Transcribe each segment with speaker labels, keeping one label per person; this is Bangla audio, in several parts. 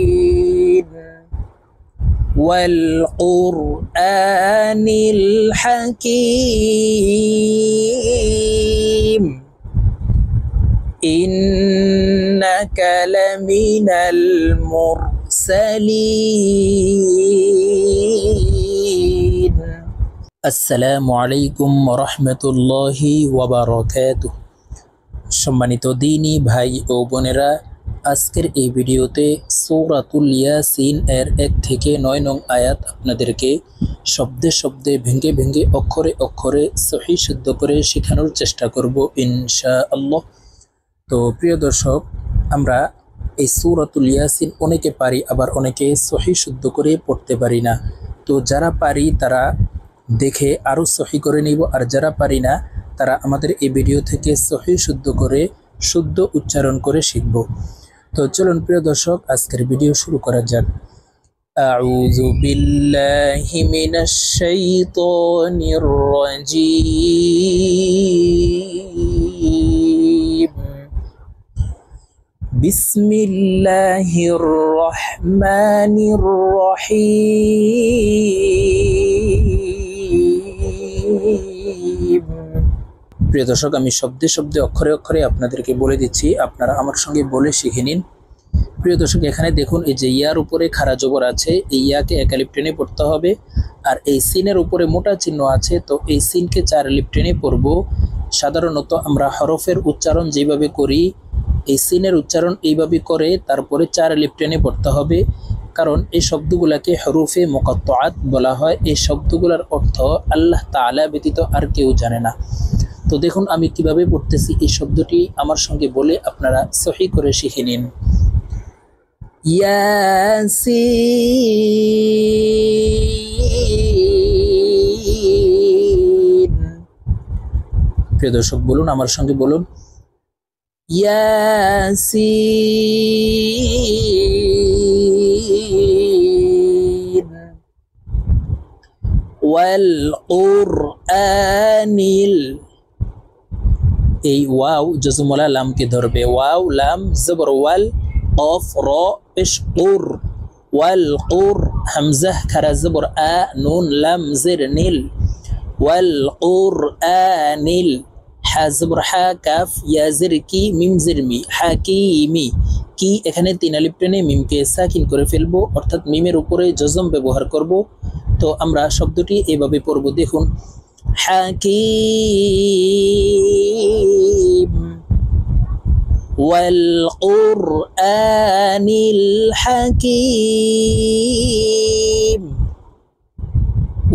Speaker 1: ياسين والقرآن الحكيم إنك لمن المرسلين আসসালামু আলাইকুম ওয়া রাহমাতুল্লাহি ওয়া বারাকাতুহু। সম্মানিত দ্বীনী ভাই ও বোনেরা, আজকের এই ভিডিওতে সূরাতুল ইয়াসিন এর 1 থেকে 9 নং আয়াত আপনাদেরকে শব্দে শব্দে ভেঙে ভেঙে অক্ষরে অক্ষরে সহিহ শুদ্ধ করে শেখানোর চেষ্টা করব ইনশাআল্লাহ। তো প্রিয় দর্শক, আমরা এই সূরাতুল ইয়াসিন অনেকে পারি, আবার অনেকে সহিহ শুদ্ধ করে পড়তে পারি না। তো যারা পারি তারা দেখে আরও সহি করে নিব, আর যারা পারি না তারা আমাদের এই ভিডিও থেকে সহি শুদ্ধ করে শুদ্ধ উচ্চারণ করে শিখব। তো চলুন প্রিয় দর্শক, আজকের ভিডিও শুরু করা যাক। আউযু বিল্লাহি মিনাশ শাইতানির রাজীম। বিসমিল্লাহির রহমানির রহিম। প্রিয় দর্শক, আমি শব্দে শব্দে অক্ষরে অক্ষরে আপনাদেরকে বলে দিচ্ছি, আপনারা আমার সঙ্গে বলে শিখে নিন। প্রিয় দর্শক, এখানে দেখুন, এই যে ইয়ার উপরে খাড়া জবর আছে, এই ইয়াকে এক আলিফ টেনে পড়তে হবে। আর এই সিনের উপরে মোটা চিহ্ন আছে, তো এই সিনকে 4 আলিফ টেনে পড়ব। সাধারণত আমরা হরফের উচ্চারণ যেভাবে করি, এই সিনের উচ্চারণ এইভাবে করে তারপরে 4 আলিফ টেনে পড়তে হবে, কারণ এই শব্দগুলোকে হরফে মুকাত্তাআত বলা হয়। এই শব্দগুলোর অর্থ আল্লাহ তাআলা ব্যতীত আর কেউ জানে না। তো দেখুন আমি কিভাবে পড়তেছি, এই শব্দটি আমার সঙ্গে বলে আপনারা সহি করে শিখে নিন। ইয়াসিন। প্রিয় দর্শক বলুন, আমার সঙ্গে বলুন, ইয়াসিন ওয়াল কুরআনিল। এই ওয়াও জজমওয়ালা লামকে ধরবে, ওয়াও লাম জবর ওয়াল, কফ র পেশ কুর, ওয়াল কুর, হামজা খারা জবর আ, নুন লাম জের নীল, ওয়াল কুরআনিল, হা জবর হা, কাফ ইয়া জের কি, মিম জের মি, হাকিমি। কি এখানে 3 আলিফ টেনে মিমকে সাকিন করে ফেলবো, অর্থাৎ মিমের উপরে জজম ব্যবহার করব। তো আমরা শব্দটি এভাবে পড়ব, দেখুন, হাকিম ওয়াল কুরআনিল হাকিম,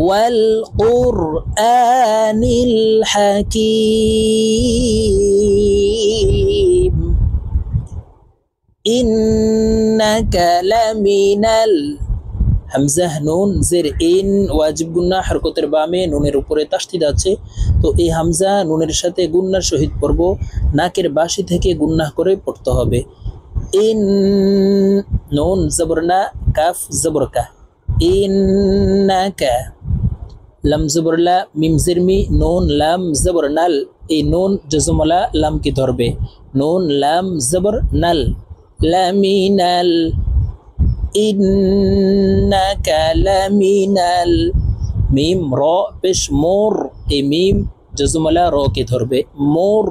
Speaker 1: ওয়াল কুরআনিল হাকিম, ইন্নাকা লামিনাল, হামজা নুন জের ইন, ওয়াজিব গুন্না, হরকতের বামে নুনের উপরে তাসদিদ আছে। তো এই হামজা নুনের সাথে গুন্নার সহিত পড়ব, নাকের বাসি থেকে গুন্নাহ করে পড়তে হবে। ইন, নুন জবর না, কাফ জবর কা, ইন্নাকা, লাম জবর লা, মিম জের মি, নুন লাম জবর নাল, এই নুন জজমওয়ালা লামকে ধরবে, নুন লাম জবর নাল, লামিনাল, ইন্নাকা লামিনাল, মিম র পেশ মোর, এই মিম জজমওয়ালা র কে ধরবে, মোর,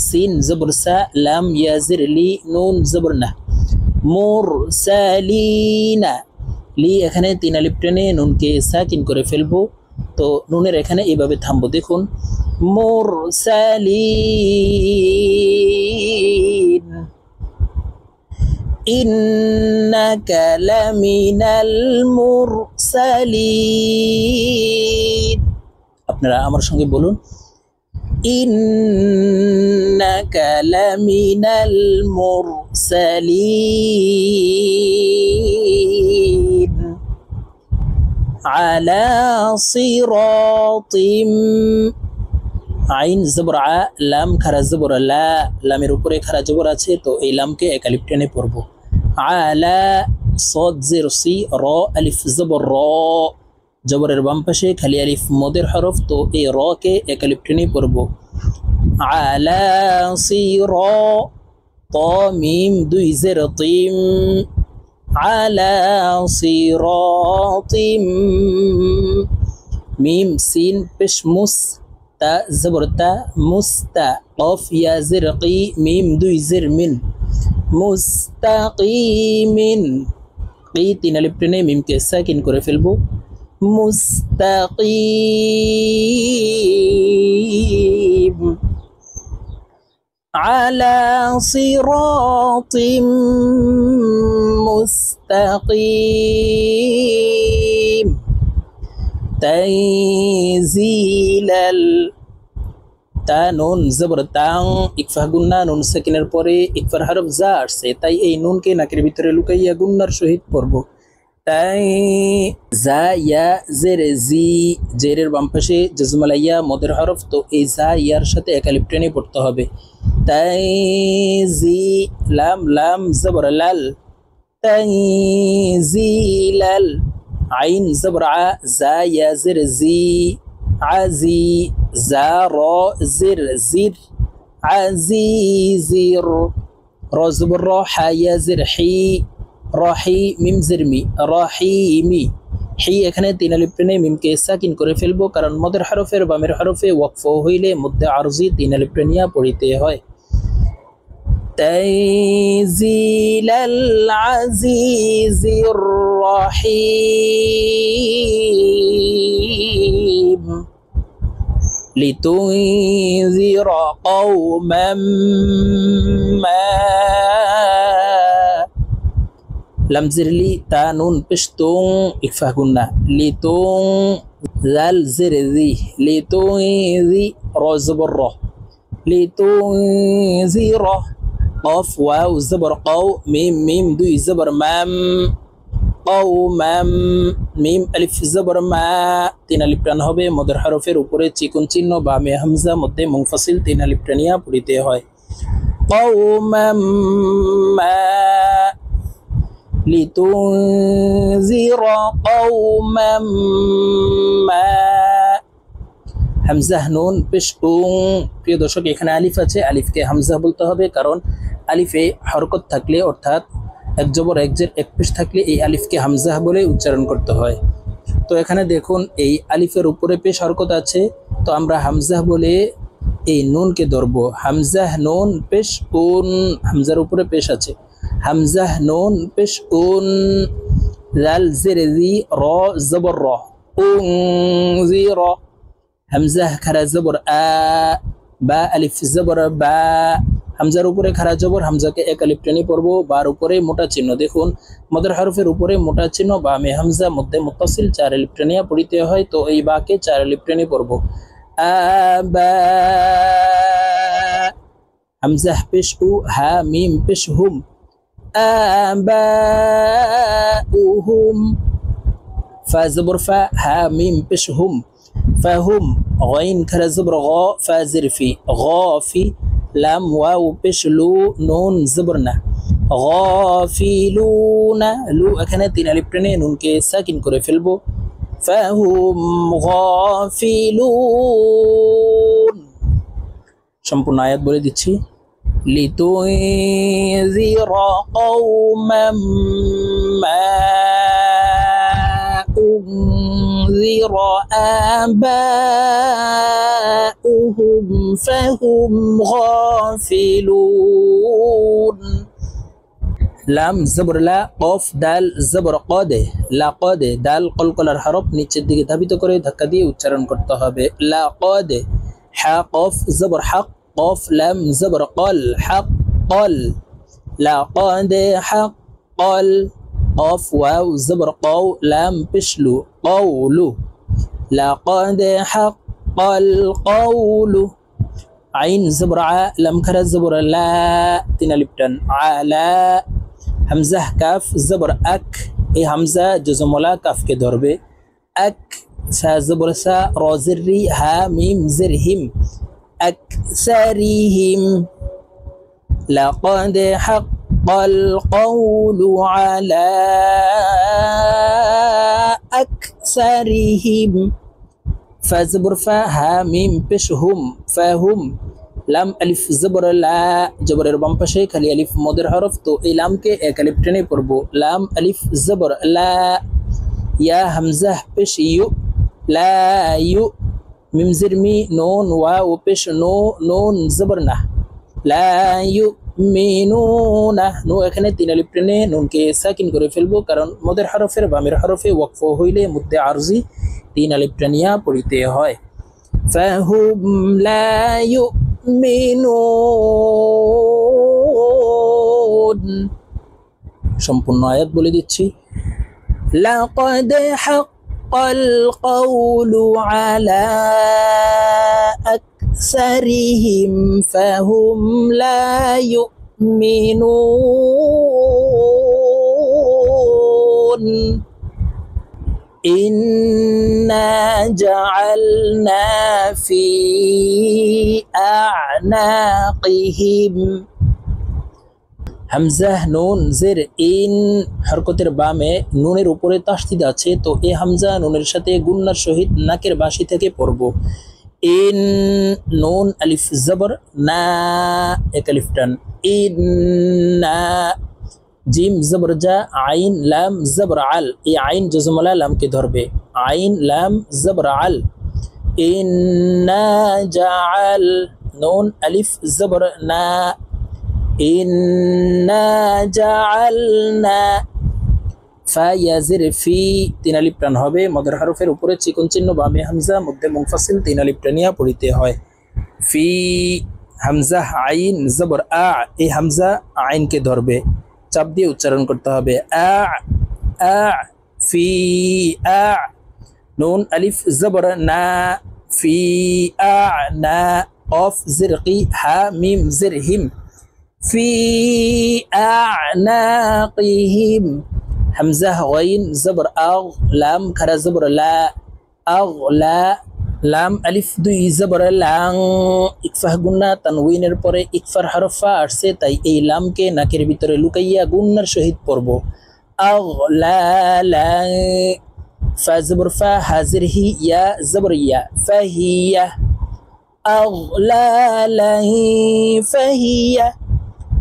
Speaker 1: সিন জবর সা, লাম ইয়া জের লি, নুন জবর না, মুরসালিনা। লি এখানে 3 আলিফ টেনে নুনকে সাকিন করে ফেলবো। তো নুনের এখানে এইভাবে থামবো, দেখুন, মুরসালিন, ইন্নাকা লামিনাল মুরসালিন। আপনারা আমার সঙ্গে বলুন, ইন্নাকা লামিনাল মুরসালিন আলা সিরাতিম, আইন জবর আ, লাম খারা জবর লা, লামের উপরে খারা জবর আছে, তো এই লামকে এক আলিফ টেনে পড়ব। আলা, সদ জের সি, র আলিফ জবর র, জবরের বাম পাশে খালি আলিফ মদের হরফ, তো এই র কে এক আলিফ টেনে পড়ব। على صراط ميم দুই জের তিম على صراط ميم سين بش مس تا زبر تا مستا قاف يا زرقي ميم দুই জের মিন মুস্তাকিম قي তিন আলিফ টেনে মিমকে সাকিন করে ফেলবো মুস্তাকিম على صراط مستقيم تنزيل তা নুন জবর তাং ইকফা গুন্না নুন সাকিনের পরে ইকফার হরফ জা আসছে, তাই এই নুনকে নাকের ভিতরে লুকাইয়া গুন্নার সহিত পড়ব। তাই জা ইয়া জের জি, জেরের বাম পাশে জজমালাইয়া মদের হরফ, তো এই জা ইয়ার সাথে এক আলিফ টেনে পড়তে হবে। তাই জি লাম লাম জবর লাল তাই জি লাল আইন জবর আ জা ইয়া জের জি عزي زار زر زر عزيزر رزبر راحة يا زرحي راحي ميم زرمي راحيمي حي এখানে তিন আলিফ টেনে মিমকে সাকিন করে ফেলবো, কারণ মদের হরফের বামের হরফে ওয়াকফ হইলে মধ্যে আরজি তিন আলিফ টেনিয়া পড়িতে হয়। تنزيل العزيز الرحيم لتنذر قوما ما لم زرلي تانون بشتون إكفاه قلنا لتون ذال زرذي لتنذي رزب الره لتنذر قاف واو زبر قو ميم ميم دوي زبر مام قوما মিম আলিফ জবর মা তিন আলিফ টান হবে, মদের হরফের উপরে চিকন চিহ্ন বামে হামজা মধ্যে মুনফাসিল তিন আলিফ টানিয়া পড়িতে হয়। قوما ما لتنذر قوما ما হামজা নুন পেশ প্রিয় দর্শক, এখানে আলিফ আছে, আলিফকে হামজা বলতে হবে, কারণ আলিফে হরকত থাকলে অর্থাৎ এক জবর এক জের এক পেশ থাকলে এই আলিফকে হামজা বলে উচ্চারণ করতে হয়। তো এখানে দেখুন এই আলিফের উপরে পেশ হরকত আছে, তো আমরা হামজা বলে এই নুনকে ধরবো। হামজা নুন পেশ উন, হামজার উপরে পেশ আছে, হামজা নুন পেশ উন লাল জের জি র জবর র উন জি র হামজা খারা জবর আ বা আলিফ জবর বা হামজার উপরে খারা জবর হামজাকে এক আলিফ টেনে পড়বো, বার উপরে মোটা চিহ্ন, দেখুন মদের হরফের উপরে মোটা চিহ্ন বামে হামজা মধ্যে মুত্তাসিল চার আলিফ টেনিয়া পড়িতে হয়, তো এই বাকে চার আলিফ টেনে পড়বো। আবা হামজা পেশ উ হা মিম পেশ হুম আবাউহুম ফা জবর ফা হা মিম পেশ হুম ফাহুম গাইন খারা জবর গ ফা জিরফি গাফি লাম ওয়াও পেশ লু নুন জবরনা গাফিলুনা লু এখানে তিন আলিফ টেনে নুনকে সাকিন করে ফেলবো। ফাহুম গাফিলুন। সম্পূর্ণ আয়াত বলে দিচ্ছি। লিতুনযিরা কওমান মা উনযিরা আবাউহুম ফাহুম গাফিলুন। লাম জবর লা কফ দাল জবর কদে লা কদে দাল কলকলার হরফ নিচের দিকে ধাবিত করে ধাক্কা দিয়ে উচ্চারণ করতে হবে। লা কদে হা কফ জবর হক কফ লাম জবর কল হক কল লা কদে হক কল কফ ওয়াও জবর কও লাম পিশলু কওলু লা কদে হক কল কওলু আইন জবর আ লাম খারা জবর লা তিন আলিফ টান আলা হামজা কাফ জবর আক এই হামজা জজমলা কাফকে ধরবে আক সা জবর সা র জিররি হা মিম জিরহিম আকসারিহিম লাকাদ হাক্কাল কওলু আলা আকসারিহিম ফা জবর ফা হা মিম পেশ হুম ফাহুম লাম আলিফ জবর লা, জবরের বাম পাশে খালি আলিফ মদের হরফ, তো এই লামকে এক আলিফ টেনে পড়বো। লাম আলিফ জবর লা, ইয়া হামজা পেশ ইউ, লা ইউ, মিম জের মি, নুন ওয়াও পেশ নো, নুন জবর না, লা ইউ মিনুনা, নো এখানে তিন আলিফ টেনে নুনকে সাকিন করে ফেলবো, কারণ মদের হরফের বামের হরফে ওয়াকফ হইলে মুদ্দে আরজি তিন আলিফ টানিয়া পড়িতে হয়। ফাহুম লা ইউমিনুন। সম্পূর্ণ আয়াত বলে দিচ্ছি। লাকাদ হাক্কাল কাওলু আলা আকসারিহিম ফাহুম লা ইউমিনুন। ইন্না জাআলনা ফি আ'নাকিহিম, হামজা নুন জের ইন, হরকতের বামে নুনের উপরে তাসদিদ আছে, তো এই হামজা নুনের সাথে গুন্নার সহিত নাকের বাসি থেকে পড়ব। ইন, নুন আলিফ জবর না, এক আলিফ টান, ইন্না, জিম জবর জা, আইন লাম জবর আল, এই আইন জজমলা লামকে ধরবে, আইন লাম জবর আল, ইন্না জাআল, নুন আলিফ জবর না, ইন্না জাআলনা, ফা ইয়া জের ফি, তিন আলিফ টান হবে, মদের হরফের উপরে চিকন চিহ্ন বামে হামজা, মধ্যে মুনফাসিল, তিন আলিফ টানিয়া পড়িতে হয়। ফি, হামজা আইন জবর আ, এই হামজা আইনকে ধরবে, চাপ দিয়ে উচ্চারণ করতে হবে, আ আ, ফি আ, নুন আলিফ জবর না, ফি আ না, কফ জের কি, হা মিম জের হিম, ফি আ'নাকিহিম, হামজা গাইন জবর আগ, লাম খারা জবর লা, আগ লা, লাম আলিফ দুই জবর লাং, ইকফাহ গুন্না তানউইনের পরে ইকফার হরফা আসছে, তাই এই লামকে নাকের ভিতরে লুকাইয়া গুন্নার সহিত পড়ব। আগ লা লা, ফা জবর ফা, হাজির হি, ইয়া জবর ইয়া, ফাহিয়া, আগ লা লা ফাহিয়া,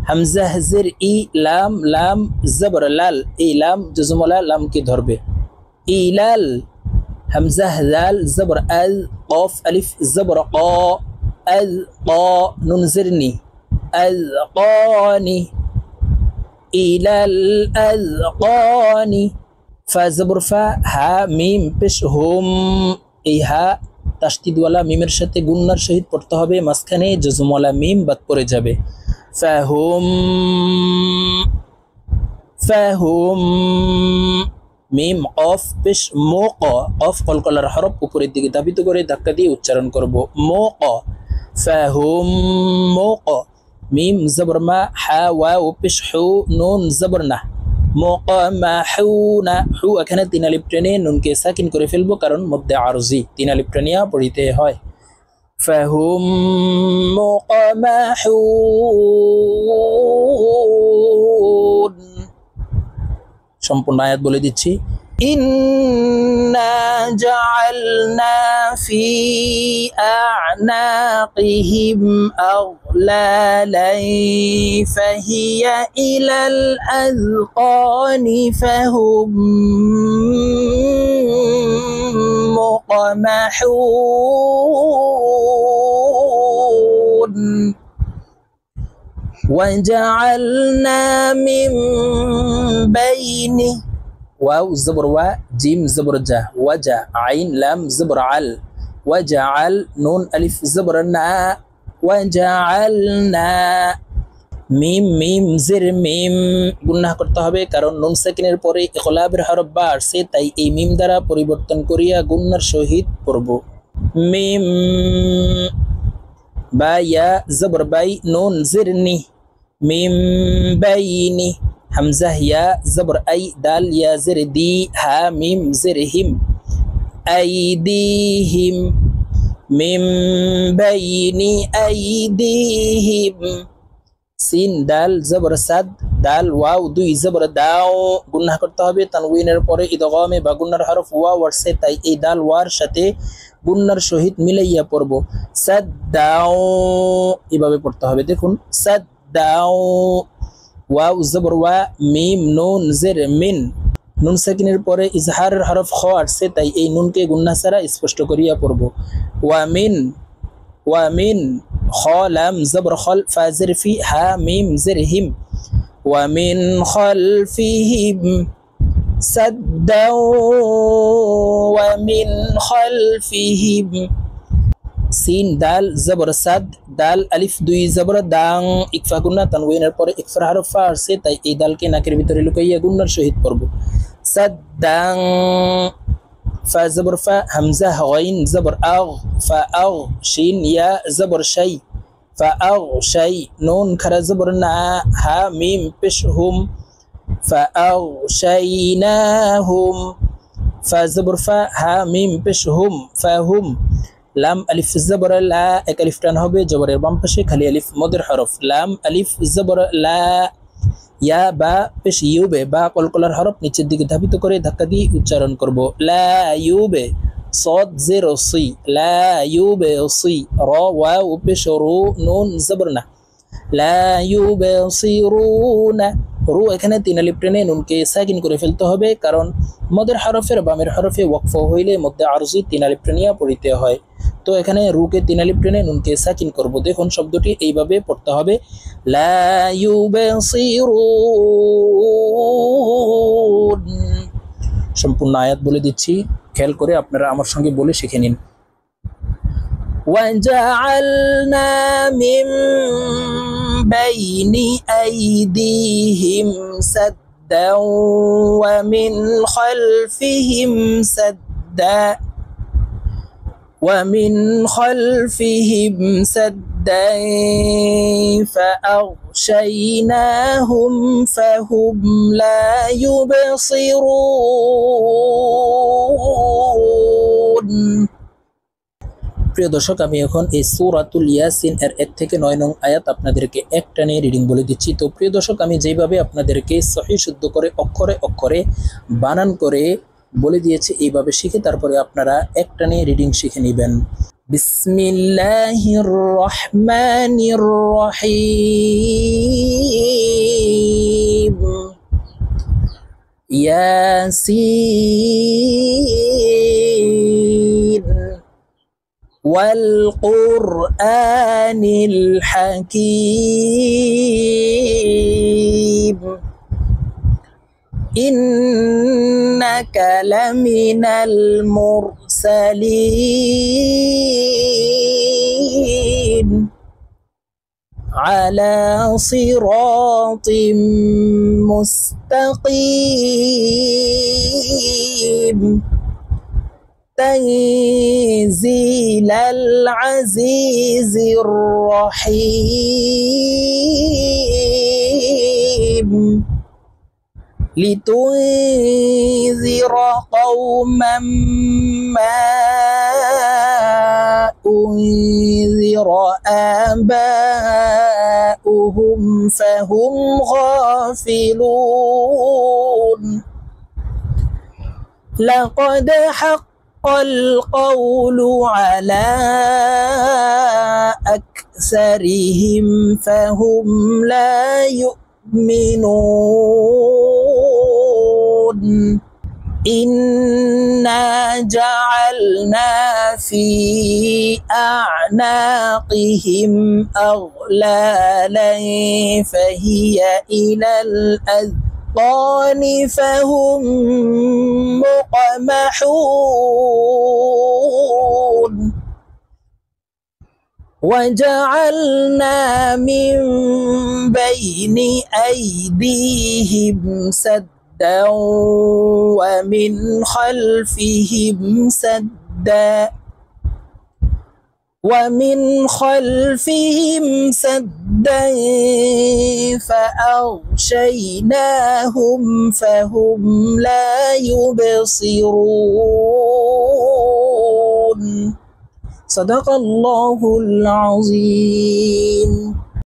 Speaker 1: হামজা জের ই, লাম লাম জবর লাল, এই লাম জজমলা লামকে ধরবে। ইলাল, হামজা লাল জবর আল, কফ আলিফ জবর ক, আল ক, নুন জের নি, আল কানি, ইলাল আল কানি, ফা জবর ফা, হা মিম পেশ হুম, এই হা তাসদিদওয়ালা মিমের সাথে গুন্নার সহিত পড়তে হবে, মাঝখানে জজমওয়ালা মিম বাদ পড়ে যাবে। ফাহুম, ফাহুম, মিম অফ পেশ মো ক, অফ কলকলার হরফ উপরের দিকে ধাবিত করে ধাক্কা দিয়ে উচ্চারণ করব, মো ক, ফাহুম মো ক, মিম জবর মা, হা ওয়াও পেশ হু, নুন জবর না, মুকামাহুনা, হু এখানে তিন আলিফ টেনে নুনকে সাকিন করে ফেলবো, কারণ মধ্যে আরজি তিন আলিফ টেনিয়া পড়িতে হয়। ফাহুম মুকামাহুন। সম্পূর্ণ আয়াত বলে দিচ্ছি। ইন্না জাআলনা ফি আ'নাকিহিম আগলালান ফাহিয়া ইলাল আযকানি ফাহুম মুকামাহুন। وجعلنا من بين، واو زبر و، جيم زبر جا، وجع، عين لام زبر عل، وجعل، نون ألف زبر نا، وجعلنا، মিম মিম জের মিম গুন্নাহ করতে হবে, কারণ নুন সাকিনের পরে ইখলাবের হরফ বা আসছে, তাই এই মিম দ্বারা পরিবর্তন করিয়া গুন্নার সহিত পড়ব। মিম, বা ইয়া জবর বাই, নুন জের নি, মিম বাইনি, হামজা ইয়া জবর আই, দাল ইয়া জের দি, হা মিম জের হিম, আইদিহিম, মিম বাইনি আইদিহিম, সিন দাল জবর সাদ, দাল ওয়াও দুই জবর দাও, গুন্নাহ করতে হবে তানউইনের পরে ইদগামে বা গুন্নার হরফ ওয়া ওয়ারসে, তাই এই দাল ওয়ার সাথে গুন্নার সহিত মিলাইয়া পড়ব। সাদ দাও এভাবে পড়তে হবে। দেখুন সাদ দাও, ওয়াও জবর ওয়া, মিম নুন জের মিন, নুন সাকিনের পরে ইজহারের হরফ খ আসছে, তাই এই নুনকে গুন্নাহ ছাড়া স্পষ্ট করিয়া পড়ব। ওয়ামিন, ওয়ামিন, খ লাম জবর খল, ফা জের ফি, হা মিম জের হিম, ওয়ামিন খলফিহিম সাদ্দাও, ওয়ামিন খলফিহিম। সিন দাল জবর সাদ, দাল আলিফ দুই জবর দাং, ইকফা গুন্না তানউইনের পরে ইকফার হরফ ফা আসছে, তাই এই দালকে নাকের ভিতরে লুকাইয়া গুন্নার সহিত পড়ব। সাদ্দাং, ফা জবর ফা, হামজা গাইন জবর আগ, ফা আগ, শিন ইয়া জবর শাই, ফা আগ শাই, নুন খারা জবর না, হা মিম পেশ হুম, ফা আগ শাইনাহুম, ফা জবর ফা, হা মিম পেশ হুম, ফা হুম, লাম আলিফ জবর লা, এক আলিফ টান হবে জবরের বাম পাশে, খালি আলিফ মদের হরফ, লাম আলিফ জবর লা, ইয়া বা পেশ ইউবে, বা কলকলার হরফ নিচের দিকে ধাবিত করে ধাক্কা দিয়ে উচ্চারণ করব। লা ইউবে, صاد زر صي، لا يبصي، را واو পেশ রু, নুন জবরনা, লা ইউবসিরুনা, রু এখানে তিন আলিফ টেনে নুনকে সাকিন করে ফেলতে হবে, কারণ মদের হরফের বামের হরফে ওয়াকফ হইলে মধ্যে আরজি তিন আলিফ টেনিয়া পড়িতে হয়। তো এখানে রুকে তিন আলিফ টেনে নুনকে সাকিন করব। দেখুন শব্দটি এইভাবে পড়তে হবে, লা ইউবসিরুন। সম্পূর্ণ আয়াত বলে দিচ্ছি, খেয়াল করে আপনারা আমার সঙ্গে বলে শিখে নিন। وجعلنا من بين أيديهم سدا ومن خلفهم سدا، ومن خلفهم سدا فأغشيناهم فهم لا يبصرون। প্রিয় দর্শক, আমি এখন এই সূরাতুল ইয়াসিন এর 1 থেকে 9 নং আয়াত আপনাদেরকে একটানে রিডিং বলে দিচ্ছি। তো প্রিয় দর্শক, আমি যেভাবে আপনাদেরকে সহিহ শুদ্ধ করে অক্ষরে অক্ষরে বানান করে বলে দিয়েছি, এইভাবে শিখে তারপরে আপনারা একটানে রিডিং শিখে নেবেন। বিসমিল্লাহির রহমানির রহিম, ইয়াসিন والقرآن الحكيم إنك لمن المرسلين على صراط مستقيم تنزيل العزيز الرحيم لتنذر قوما ما أنذر آباؤهم فهم غافلون لقد حق القول على أكثرهم فهم لا يؤمنون إنا جعلنا في أعناقهم أغلالا فهي إلى الأذقان فهم مقمحون وجعلنا من بين أيديهم سدا ومن خلفهم سدا فأغشيناهم فهم لا يبصرون صدق الله العظيم।